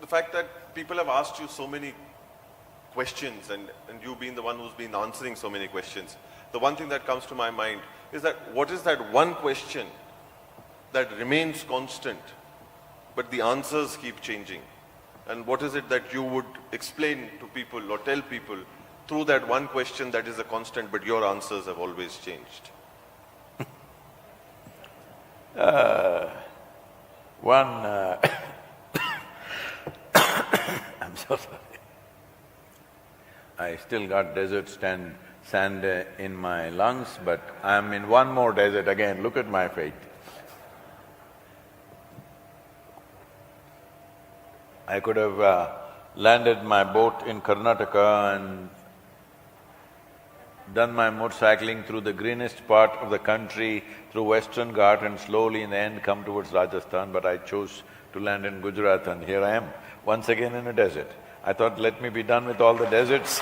the fact that people have asked you so many questions and you being the one who's been answering so many questions, the one thing that comes to my mind is that what is that one question that remains constant, but the answers keep changing? And what is it that you would explain to people or tell people through that one question that is a constant, but your answers have always changed? I'm so sorry. I still got desert sand in my lungs, but I'm in one more desert again. Look at my fate. I could have landed my boat in Karnataka and done my motorcycling through the greenest part of the country, through Western Ghat, and slowly in the end come towards Rajasthan, but I chose to land in Gujarat, and here I am, once again in a desert. I thought, let me be done with all the deserts.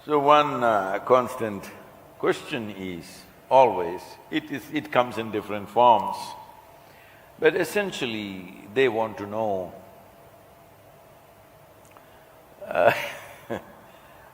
So one constant question is always, it comes in different forms, but essentially they want to know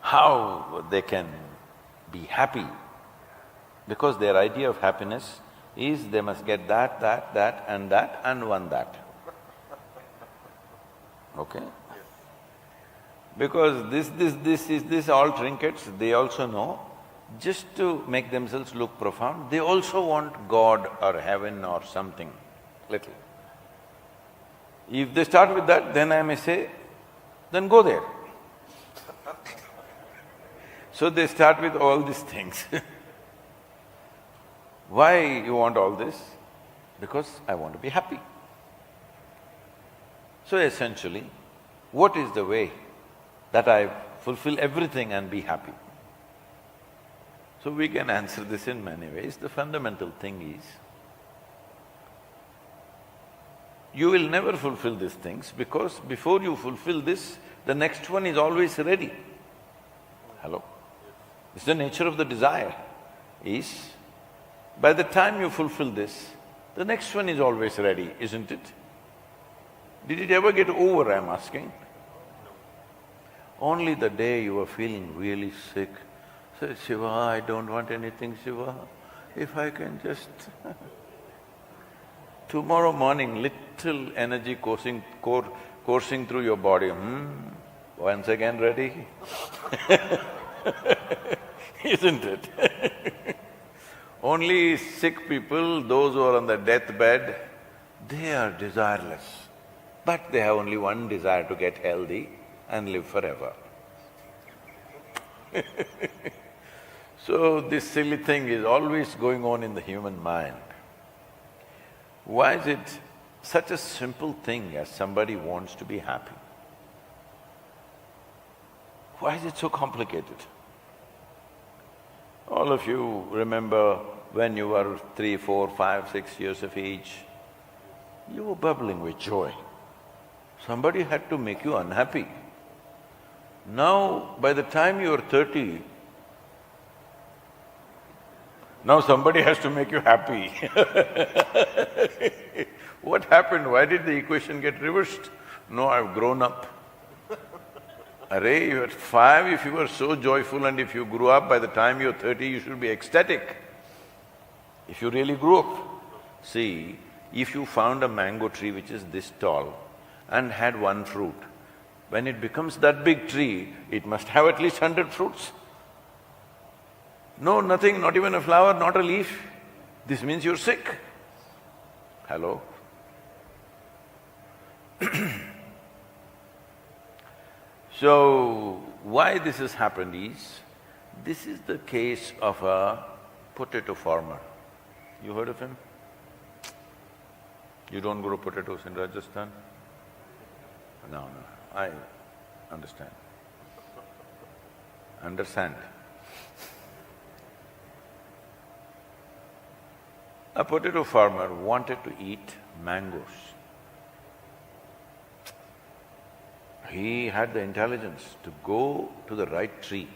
how they can be happy, because their idea of happiness is they must get that and one that. Okay? Because this all trinkets, they also know, just to make themselves look profound, they also want God or heaven or something, little. If they start with that, then I may say, then go there. So they start with all these things. Why you want all this? Because I want to be happy. So essentially, what is the way that I fulfill everything and be happy? So we can answer this in many ways. The fundamental thing is, you will never fulfill these things because before you fulfill this, the next one is always ready. Hello? It's the nature of the desire, is by the time you fulfill this, the next one is always ready, isn't it? Did it ever get over, I'm asking? Only the day you are feeling really sick, say, Shiva, I don't want anything, Shiva, if I can just… Tomorrow morning, little energy coursing through your body, once again ready? Isn't it? Only sick people, those who are on the deathbed, they are desireless, but they have only one desire, to get healthy and live forever. So this silly thing is always going on in the human mind. Why is it such a simple thing as somebody wants to be happy? Why is it so complicated? All of you remember when you were 3, 4, 5, 6 years of age, you were bubbling with joy. Somebody had to make you unhappy. Now, by the time you are 30, now somebody has to make you happy. What happened? Why did the equation get reversed? No, I've grown up. Array, you at 5, if you were so joyful, and if you grew up, by the time you're 30, you should be ecstatic. If you really grew up. See, if you found a mango tree which is this tall and had one fruit, when it becomes that big tree, it must have at least 100 fruits. No, nothing, not even a flower, not a leaf. This means you're sick. Hello? So, why this has happened is, this is the case of a potato farmer. You heard of him? You don't grow potatoes in Rajasthan? No, I understand. Understand. A potato farmer wanted to eat mangoes. He had the intelligence to go to the right tree.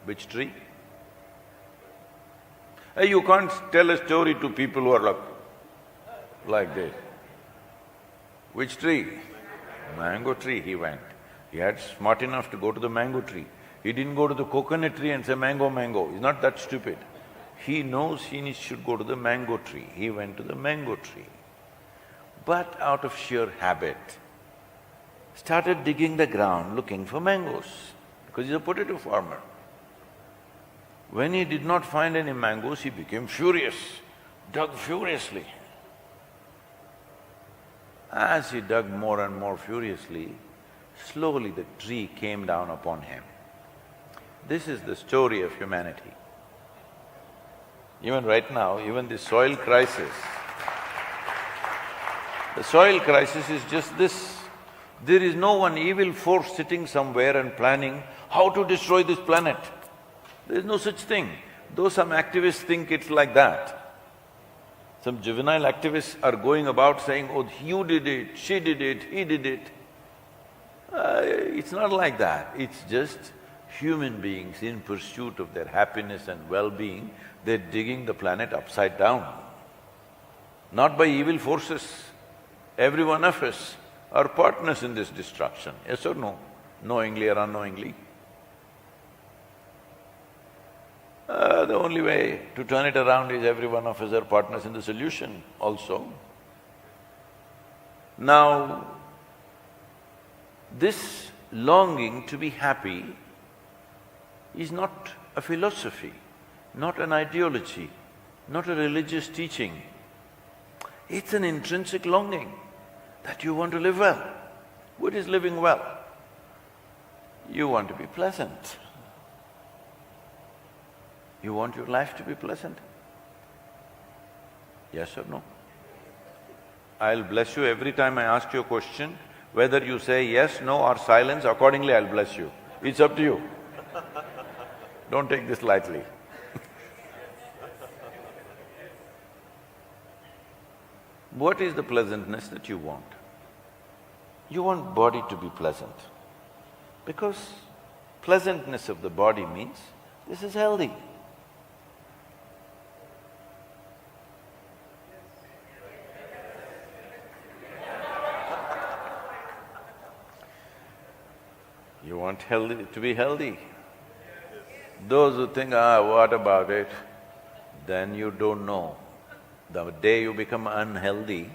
Which tree? You can't tell a story to people who are like this. Which tree? Mango tree he went. He had smart enough to go to the mango tree. He didn't go to the coconut tree and say, mango, mango. He's not that stupid. He knows he should go to the mango tree. He went to the mango tree. But out of sheer habit, started digging the ground looking for mangoes, because he's a potato farmer. When he did not find any mangoes, he became furious, dug furiously. As he dug more and more furiously, slowly the tree came down upon him. This is the story of humanity. Even right now, even the soil crisis, the soil crisis is just this. There is no one evil force sitting somewhere and planning how to destroy this planet. There is no such thing, though some activists think it's like that. Some juvenile activists are going about saying, oh, you did it, she did it, he did it. It's not like that. It's just human beings in pursuit of their happiness and well-being, they're digging the planet upside down. Not by evil forces. Every one of us are partners in this destruction, yes or no? Knowingly or unknowingly. The only way to turn it around is every one of us are partners in the solution also. Now, this longing to be happy is not a philosophy, not an ideology, not a religious teaching. It's an intrinsic longing that you want to live well. What is living well? You want to be pleasant. You want your life to be pleasant? Yes or no? I'll bless you every time I ask you a question, whether you say yes, no or silence, accordingly I'll bless you. It's up to you. Don't take this lightly. What is the pleasantness that you want? You want body to be pleasant, because pleasantness of the body means this is healthy. You want to be healthy. Those who think, what about it? Then you don't know. The day you become unhealthy,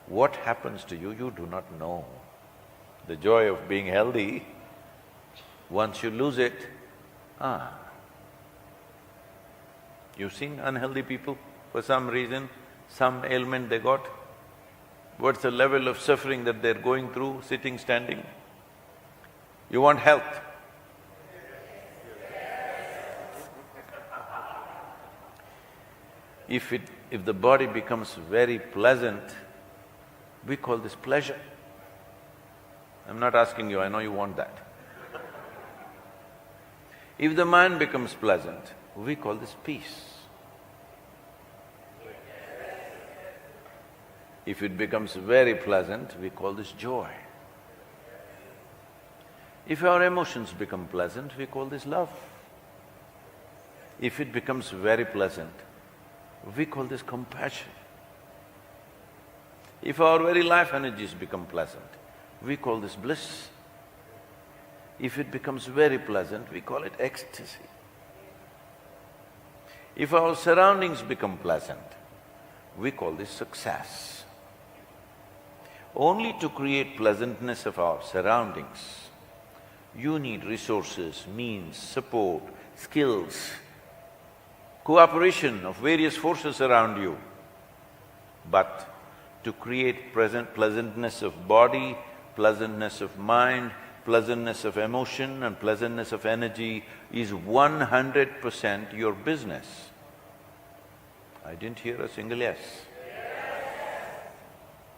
what happens to you, you do not know. The joy of being healthy, once you lose it, You've seen unhealthy people, for some reason, some ailment they got. What's the level of suffering that they're going through, sitting, standing? You want health. If the body becomes very pleasant, we call this pleasure. I'm not asking you, I know you want that. If the mind becomes pleasant, we call this peace. If it becomes very pleasant, we call this joy. If our emotions become pleasant, we call this love. If it becomes very pleasant, we call this compassion. If our very life energies become pleasant, we call this bliss. If it becomes very pleasant, we call it ecstasy. If our surroundings become pleasant, we call this success. Only to create pleasantness of our surroundings, you need resources, means, support, skills, cooperation of various forces around you. But to create pleasantness of body, pleasantness of mind, pleasantness of emotion and pleasantness of energy is 100% your business. I didn't hear a single yes.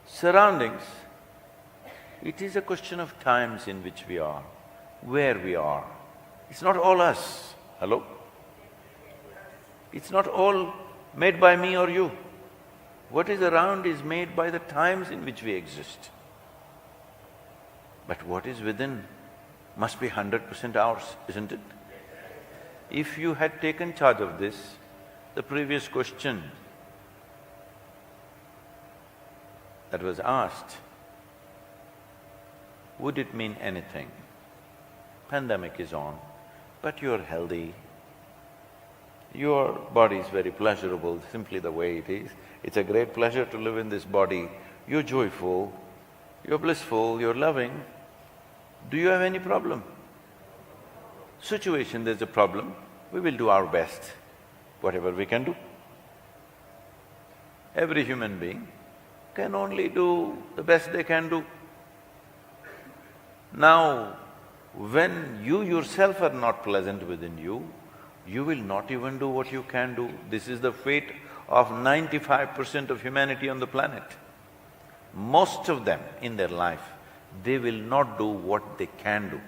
Surroundings, it is a question of times in which we are, where we are. It's not all us. Hello? It's not all made by me or you. What is around is made by the times in which we exist. But what is within must be 100% ours, isn't it? If you had taken charge of this, the previous question that was asked, would it mean anything? Pandemic is on, but you're healthy, your body is very pleasurable, simply the way it is. It's a great pleasure to live in this body. You're joyful, you're blissful, you're loving. Do you have any problem? Situation, there's a problem, we will do our best, whatever we can do. Every human being can only do the best they can do. Now, when you yourself are not pleasant within you, you will not even do what you can do. This is the fate of 95% of humanity on the planet. Most of them in their life, they will not do what they can do.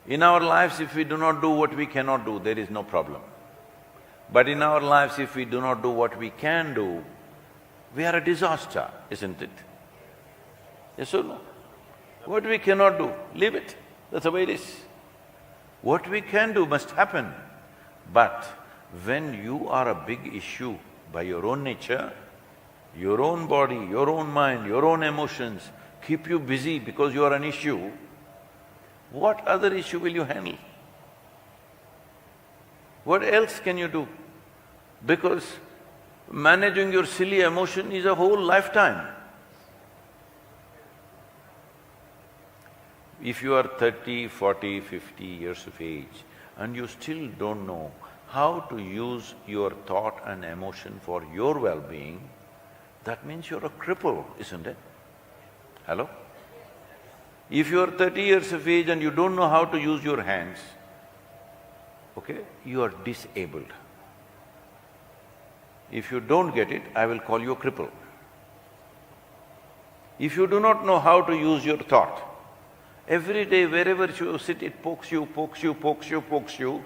In our lives, if we do not do what we cannot do, there is no problem. But in our lives, if we do not do what we can do, we are a disaster, isn't it? Yes or no? What we cannot do, leave it, that's the way it is. What we can do must happen. But when you are a big issue by your own nature, your own body, your own mind, your own emotions keep you busy because you are an issue, what other issue will you handle? What else can you do? Because managing your silly emotion is a whole lifetime. If you are 30, 40, 50 years of age and you still don't know how to use your thought and emotion for your well-being, that means you're a cripple, isn't it? Hello? If you are 30 years of age and you don't know how to use your hands, okay, you are disabled. If you don't get it, I will call you a cripple. If you do not know how to use your thought, every day wherever you sit, it pokes you, pokes you, pokes you, pokes you.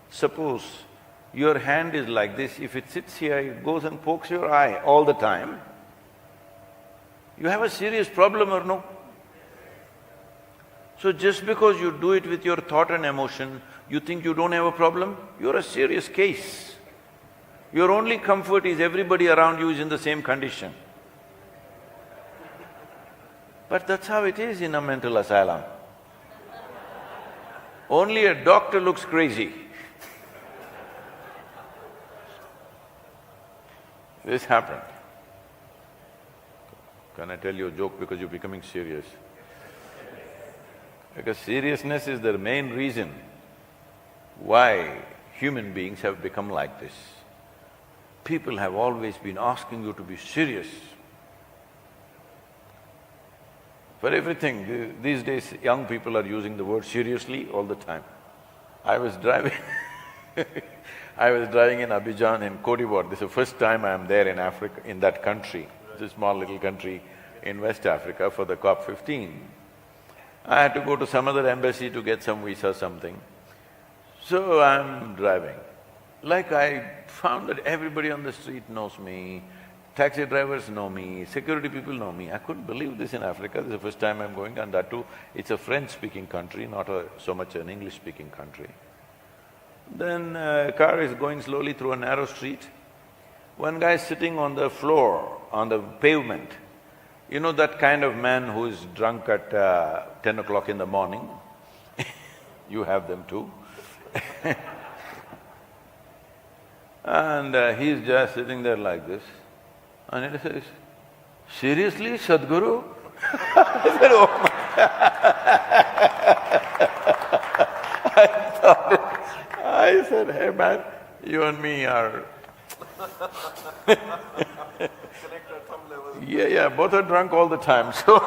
Suppose your hand is like this, if it sits here, it goes and pokes your eye all the time, you have a serious problem or no? So just because you do it with your thought and emotion, you think you don't have a problem? You're a serious case. Your only comfort is everybody around you is in the same condition. But that's how it is in a mental asylum. Only a doctor looks crazy. This happened. Can I tell you a joke because you're becoming serious? Because seriousness is the main reason why human beings have become like this. People have always been asking you to be serious. For everything, these days young people are using the word seriously all the time. I was driving I was driving in Abidjan in Côte d'Ivoire. This is the first time I am there in Africa, in that country. It's a small little country in West Africa for the COP15. I had to go to some other embassy to get some visa, something. So I'm driving. Like I found that everybody on the street knows me, taxi drivers know me, security people know me. I couldn't believe this in Africa. This is the first time I'm going, and that too, it's a French-speaking country, not so much an English-speaking country. Then a car is going slowly through a narrow street. One guy is sitting on the floor, on the pavement. You know that kind of man who is drunk at 10 o'clock in the morning? You have them too. And he's just sitting there like this. And he says, "Seriously, Sadhguru?" I said, "Oh my..." I said, "Hey man, you and me are Connect at some level. yeah, both are drunk all the time, so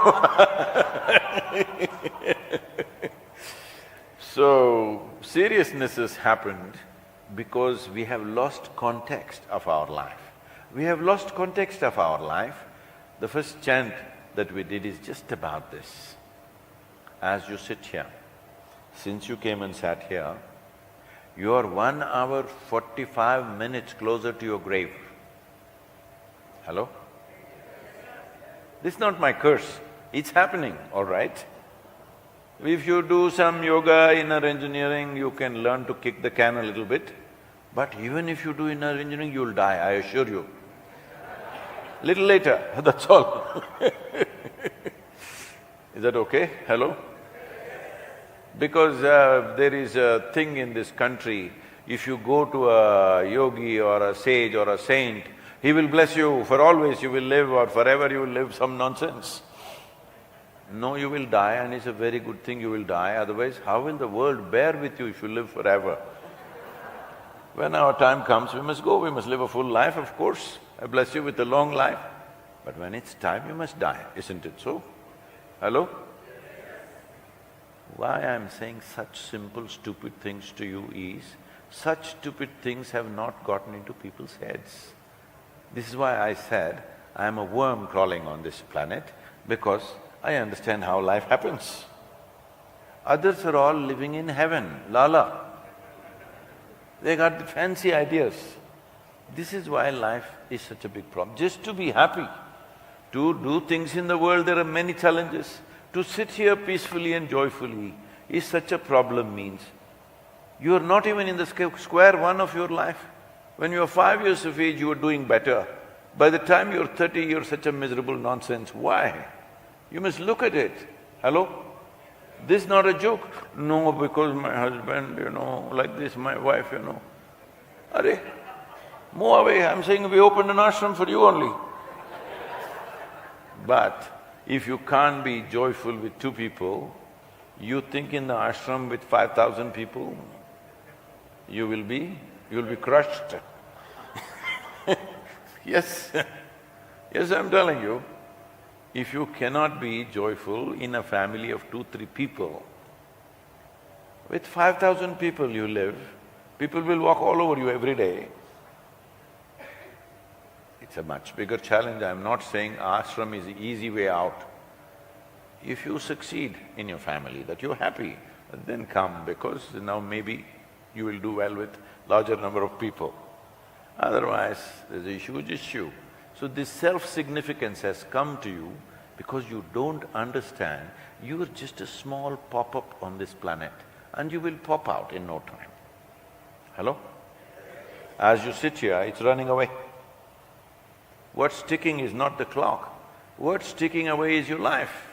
So, seriousness has happened because we have lost context of our life. We have lost context of our life. The first chant that we did is just about this. As you sit here, since you came and sat here, you are 1 hour 45 minutes closer to your grave. Hello? This is not my curse, it's happening, all right? If you do some yoga, inner engineering, you can learn to kick the can a little bit, But even if you do inner engineering, you'll die, I assure you. Little later, that's all. Is that okay? Hello? Because there is a thing in this country, if you go to a yogi or a sage or a saint, he will bless you, for always you will live or forever you will live, some nonsense. No, you will die, and it's a very good thing you will die, otherwise how will the world bear with you if you live forever? When our time comes, we must go, we must live a full life, of course. I bless you with a long life. But when it's time, you must die, isn't it so? Hello? Why I'm saying such simple, stupid things to you is, such stupid things have not gotten into people's heads. This is why I said, I am a worm crawling on this planet, because I understand how life happens. Others are all living in heaven, lala. They got the fancy ideas. This is why life is such a big problem. Just to be happy, to do things in the world, there are many challenges. To sit here peacefully and joyfully is such a problem means you are not even in the square one of your life. When you are 5 years of age, you are doing better. By the time you're 30, you're such a miserable nonsense. Why? You must look at it. Hello? This is not a joke. No, because my husband, like this, my wife, Arey, move away, I'm saying we opened an ashram for you only. But if you can't be joyful with 2 people, you think in the ashram with 5,000 people, you'll be crushed. Yes, yes, I'm telling you, if you cannot be joyful in a family of 2-3 people, with 5,000 people you live, people will walk all over you every day. It's a much bigger challenge. I'm not saying ashram is the easy way out. If you succeed in your family, that you're happy, then come, because now maybe you will do well with larger number of people. Otherwise, there's a huge issue. So this self-significance has come to you because you don't understand you're just a small pop-up on this planet and you will pop out in no time. Hello? As you sit here, it's running away. What's ticking is not the clock. What's ticking away is your life.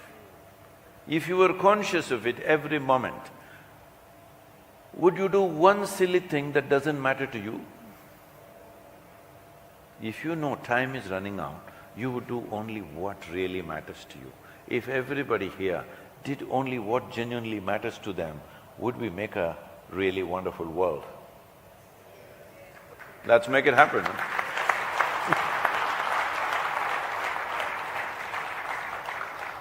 If you were conscious of it every moment, would you do one silly thing that doesn't matter to you? If you know time is running out, you would do only what really matters to you. If everybody here did only what genuinely matters to them, would we make a really wonderful world? Let's make it happen.